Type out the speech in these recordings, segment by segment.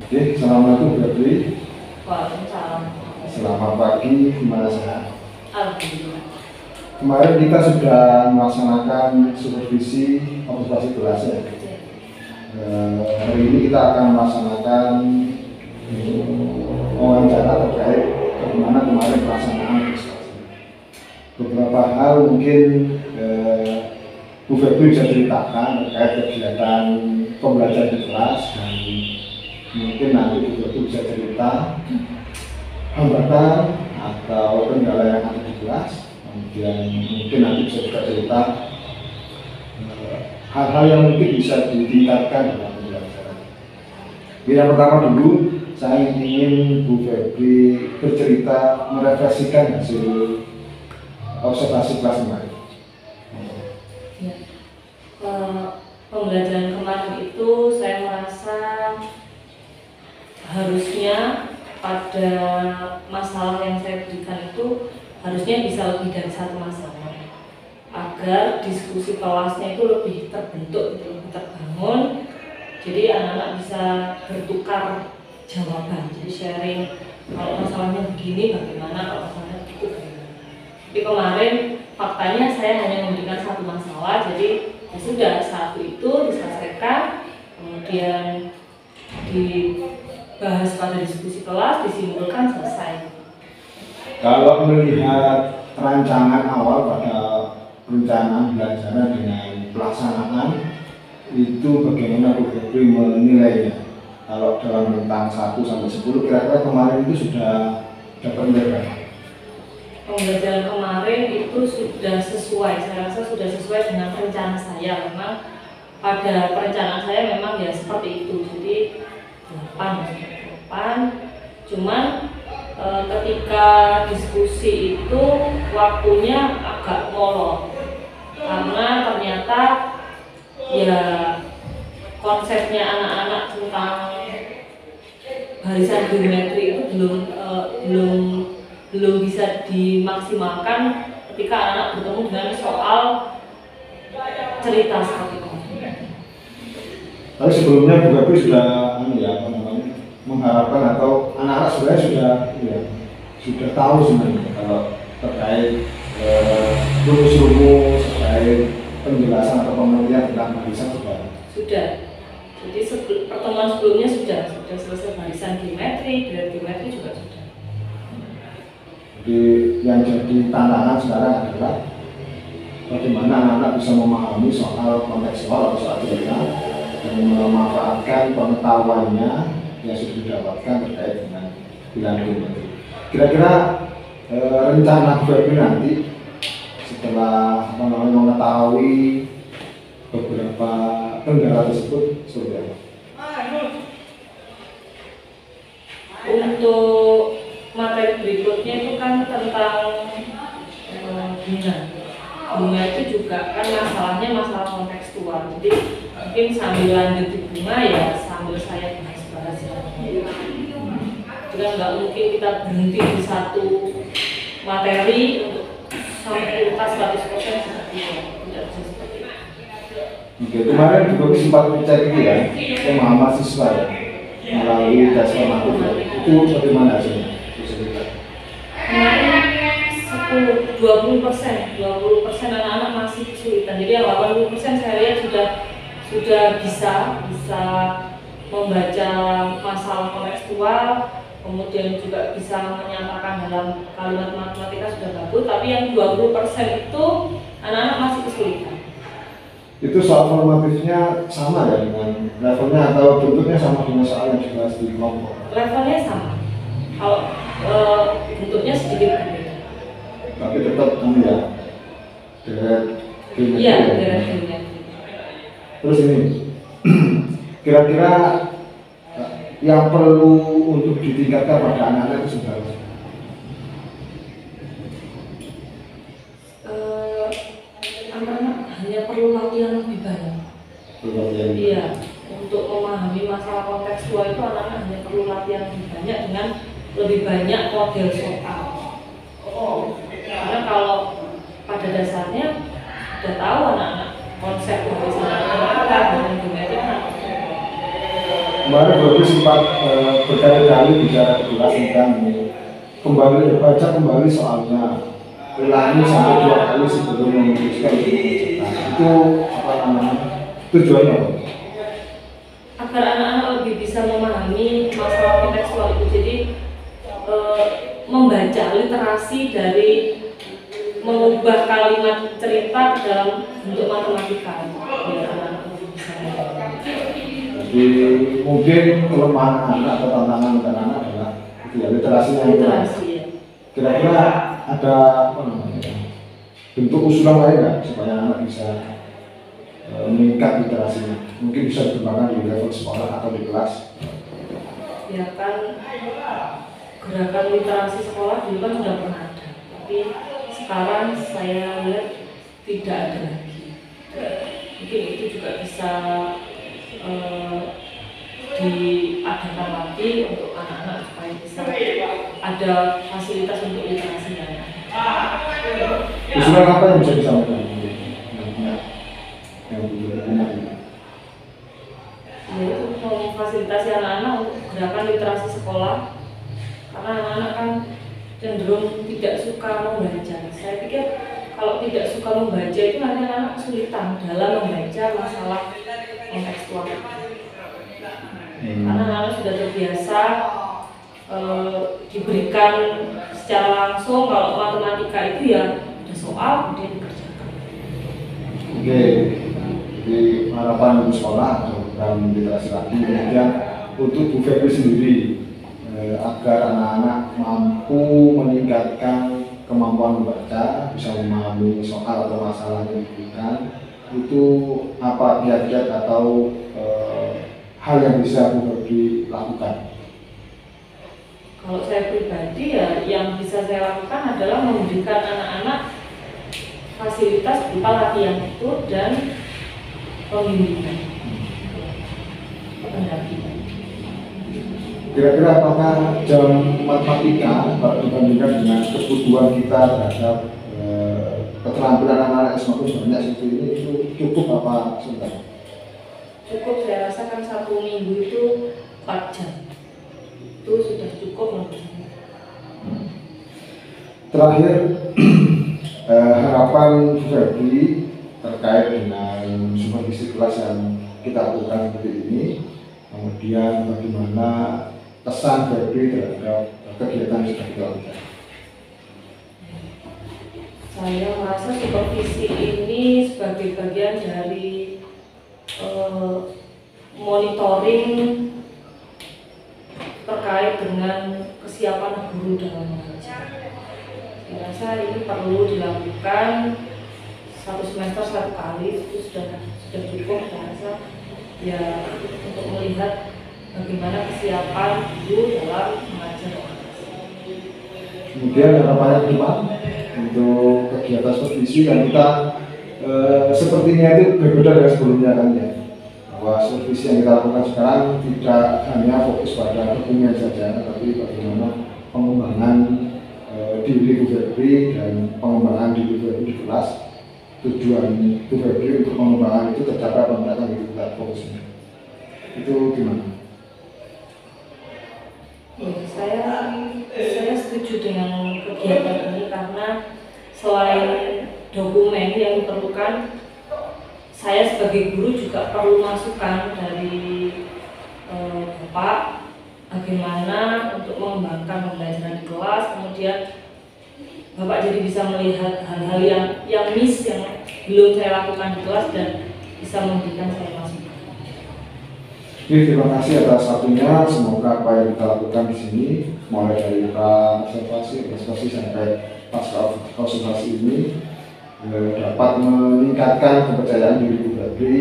Oke, assalamualaikum Febri. Waalaikumsalam. Selamat pagi, gimana sehat? Alhamdulillah. Kemarin kita sudah melaksanakan supervisi observasi kelas ya. Hari ini kita akan melaksanakan wawancara terkait bagaimana kemarin pelaksanaan observasi. Beberapa hal mungkin Bu Febri bisa ceritakan terkait kegiatan pembelajaran di kelas, dan mungkin nanti Bu Febri bisa cerita hambatan atau kendala yang ada di kelas. Kemudian mungkin nanti bisa juga cerita hal-hal yang mungkin bisa ditingkatkan dalam pembelajaran. Yang pertama dulu, saya ingin Bu Febri bercerita merefleksikan hasil observasi kelas kemarin. Ya. Pembelajaran kemarin itu saya merasa harusnya pada masalah yang saya berikan itu harusnya bisa lebih dari satu masalah, agar diskusi kelasnya itu lebih terbentuk, lebih terbangun. Jadi anak-anak bisa bertukar jawaban, jadi sharing, kalau masalahnya begini bagaimana, kalau masalahnya begitu bagaimana. Jadi kemarin faktanya saya hanya memberikan satu masalah, jadi ya sudah, satu itu diselesaikan, kemudian dibahas pada diskusi kelas, disimpulkan, selesai. Kalau melihat rancangan awal pada perencanaan belajar dengan pelaksanaan, itu bagaimana Bu Febri menilainya? Kalau dalam rentang 1 sampai 10, kira-kira kemarin itu sudah dapat berapa? Pembelajaran kemarin itu sudah sesuai, saya rasa sudah sesuai dengan rencana saya. Memang pada perencanaan saya memang ya seperti itu, jadi 8. Cuman ketika diskusi itu waktunya agak molor, karena ternyata ya konsepnya anak-anak tentang barisan geometri itu belum bisa dimaksimalkan ketika anak-anak bertemu dengan soal cerita seperti itu. Tapi sebelumnya Bu Febri sudah mengharapkan, atau anak-anak sebenarnya sudah tahu sebenarnya kalau terkait rumus-rumus, terkait penjelasan atau pengertian tentang barisan sudah. Jadi pertemuan sebelumnya sudah selesai barisan geometri, graf geometri juga sudah. Jadi yang jadi tantangan sekarang adalah bagaimana anak-anak bisa memahami soal kontekstual atau soal cerita dan memanfaatkan pengetahuannya yang sudah didapatkan terkait dengan bilangan geometri. Kira-kira rencana Febri nanti setelah mengetahui beberapa kendala tersebut seperti apa? Untuk materi berikutnya itu kan tentang bunga itu juga kan masalahnya masalah kontekstual. Jadi mungkin sambil lanjut di bunga ya sambil saya bahas juga nggak mungkin kita berhenti di satu materi untuk sampai tuntas 100% seperti itu. Tidak bisa seperti itu. Oke, kemarin juga sempat cek itu ya, pemahaman siswa ya, melalui tes formatif itu bagaimana hasilnya? Kemarin 20% anak-anak masih kesulitan. Jadi yang 80% saya lihat sudah bisa membaca masalah kontekstual, kemudian juga bisa menyatakan dalam kalimat matematika sudah bagus. Tapi yang 20% itu anak-anak masih kesulitan. Itu soal formatifnya sama ya dengan levelnya, atau bentuknya sama dengan soal yang dibahas di kelompok? Levelnya sama. Kalau bentuknya sedikit berbeda. Tapi tetap ya, deret geometri. Iya, deret geometri. Terus ini, kira-kira yang perlu untuk ditingkatkan pada anak-anak itu sebenarnya? Anak-anak hanya perlu latihan lebih banyak. Iya, untuk memahami masalah kontekstual itu anak-anak hanya perlu latihan lebih banyak dengan lebih banyak model soal. Karena kalau pada dasarnya sudah tahu anak-anak konsep barisan matematika dan geometri. Kemarin baru sempat berkali-kali bicara kelas tentang kembali baca kembali soalnya, ulangi sampai 2 kali sebelum memutuskan untuk mengerjakan. Itu apa namanya tujuannya? Agar anak-anak lebih bisa memahami masalah kontekstual itu. Jadi membaca literasi dari mengubah kalimat cerita ke dalam bentuk matematika biar anak-anak lebih bisa memahami. Jadi mungkin kelemahan anak atau tantangan anak-anak adalah literasinya. Literasi ya. Kira-kira ada apa namanya bentuk usulan lain nggak supaya anak bisa meningkat literasinya? Mungkin bisa dikembangkan di level sekolah atau di kelas. Ya kan gerakan literasi sekolah dulu kan sudah pernah ada, tapi sekarang saya lihat tidak ada lagi. Mungkin itu juga bisa diadakan lagi untuk anak-anak supaya bisa ada fasilitas untuk literasi dan usulan apa yang bisa disampaikan? Yang yaitu memfasilitasi anak-anak untuk gerakan literasi sekolah, karena anak-anak kan cenderung tidak suka membaca. Saya pikir kalau tidak suka membaca itu nanti anak-anak kesulitan dalam membaca masalah kontekstual. Karena anak-anak sudah terbiasa diberikan secara langsung, kalau matematika itu ya ada soal kemudian dikerjakan. Oke, jadi harapan untuk sekolah dan literasi lagi. Kemudian untuk Bu Febri sendiri agar anak-anak mampu meningkatkan kemampuan membaca, bisa memahami soal atau masalah yang diberikan, itu apa kiat-kiat atau hal yang bisa Bu Febri lakukan? Kalau saya pribadi ya yang bisa saya lakukan adalah memberikan anak-anak fasilitas berupa latihan itu dan pembimbingan, pendampingan. Kira-kira apakah jam matematika kalau dibandingkan dengan kebutuhan kita terhadap keterampilan anak-anak yang semakin banyak seperti ini itu cukup apa sebentar? Cukup, saya rasa kan 1 minggu itu 4 jam. Itu sudah cukup menurut saya. Terakhir, harapan Febri terkait dengan supervisi kelas yang kita lakukan seperti ini, kemudian bagaimana kesan Febri terhadap kegiatan yang sudah kita lakukan. Saya merasa supervisi ini sebagai bagian dari monitoring terkait dengan kesiapan guru dalam mengajar. Saya rasa ini perlu dilakukan 1 semester 1 kali, itu sudah cukup. Saya rasa ya untuk melihat bagaimana kesiapan guru dalam mengajar. Kemudian harapannya ke depan untuk kegiatan supervisi dan kita sepertinya itu berbeda dari sebelumnya kan ya, bahwa supervisi yang kita lakukan sekarang tidak hanya fokus pada dokumen saja, tapi bagaimana pengembangan diri Bu Febri dan pengembangan diri Bu Febri di kelas. Tujuan Bu Febri untuk pengembangan itu tercapai apa enggak kan kita fokusnya. Itu gimana? Ya, saya setuju dengan kegiatan ini karena selain dokumen yang diperlukan, saya sebagai guru juga perlu masukan dari Bapak bagaimana untuk mengembangkan pembelajaran di kelas. Kemudian Bapak jadi bisa melihat hal-hal yang miss yang belum saya lakukan di kelas dan bisa memberikan saya masukan. Oke, terima kasih atas waktunya. Semoga apa yang kita lakukan di sini, mulai dari observasi sampai pasca konsultasi ini, dapat meningkatkan kepercayaan diri Bu Febri,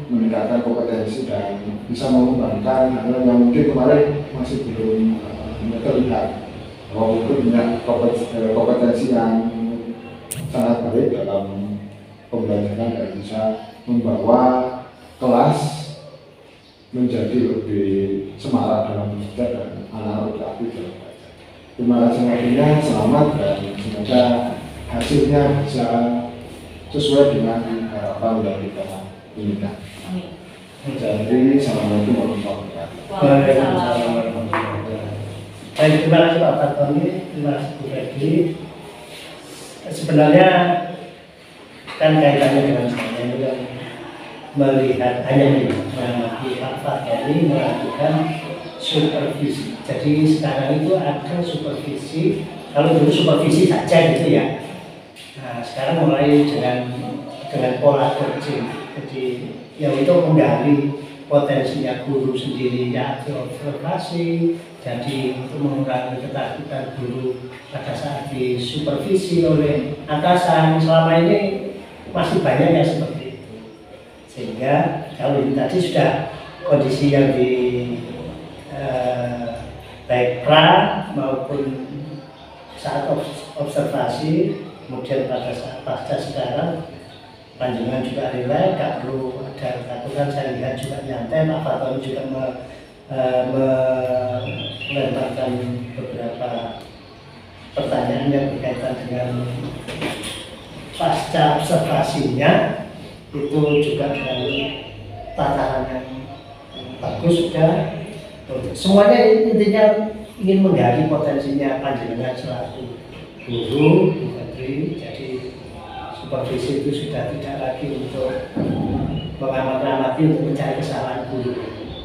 meningkatkan kompetensi dan bisa mengembangkan hal yang mungkin kemarin masih belum terlihat. Bahwa Bu Febri punya kompetensi yang sangat baik dalam pembelajaran dan bisa membawa kelas menjadi lebih semarak dalam belajar dan anak-anak lebih aktif dalam belajar. Terima kasih waktunya, selamat dan semoga hasilnya bisa sesuai dengan harapan yang kita inginkan. Amin. Jadi assalamualaikum warahmatullahi wabarakatuh. Waalaikumsalam. Baik, terima kasih Pak Fatoni, terima kasih Bu Febri. Sebenarnya kan kaitannya dengan saya juga melihat hanya ini mengamati Pak Fatoni melakukan supervisi. Jadi sekarang itu ada supervisi, kalau dulu supervisi saja gitu ya. Nah sekarang mulai dengan pola coaching. Jadi yang itu menggali potensinya guru sendiri ya, observasi. Jadi untuk mengurangi ketakutan guru pada saat disupervisi oleh atasan, selama ini masih banyak yang seperti itu. Sehingga kalau ini tadi sudah kondisi yang di baik pra maupun saat observasi, kemudian pada saat pasca sekarang panjenengan juga relax, gak perlu ada ketakutan. Saya lihat juga nyantai, Pak Fatoni juga melemparkan beberapa pertanyaan yang berkaitan dengan pasca observasinya, itu juga dengan tataran yang bagus sudah. Semuanya intinya ingin menggali potensinya panjenengan selaku guru, Bu Febri. Jadi supervisi itu sudah tidak lagi untuk mengamati untuk mencari kesalahan guru,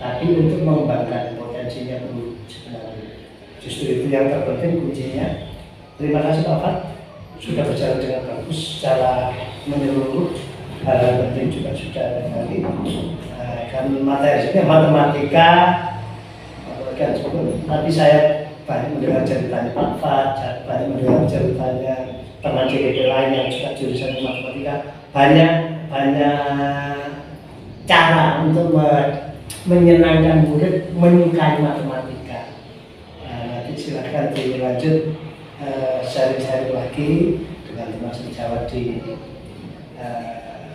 tapi untuk mengembangkan potensinya guru sebenarnya. Justru itu yang terpenting kuncinya. Terima kasih Pak Fat, sudah berjalan dengan bagus secara menyeluruh. Hal penting juga sudah tadi. Kan materinya matematika, tapi saya banyak mendengar ceritanya Pak Fat, banyak mendengar ceritanya teman DPD lain yang juga jurusan matematika. Banyak cara untuk menyenangkan murid menyukai matematika. Nanti silakan dilanjut sharing lagi dengan teman sejawat di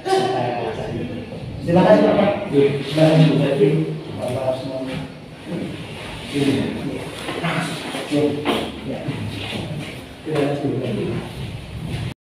kesempatan ini. Terima kasih Bapak. Terima kasih Bu Febri. Bapak semuanya. Terima kasih Bu Febri.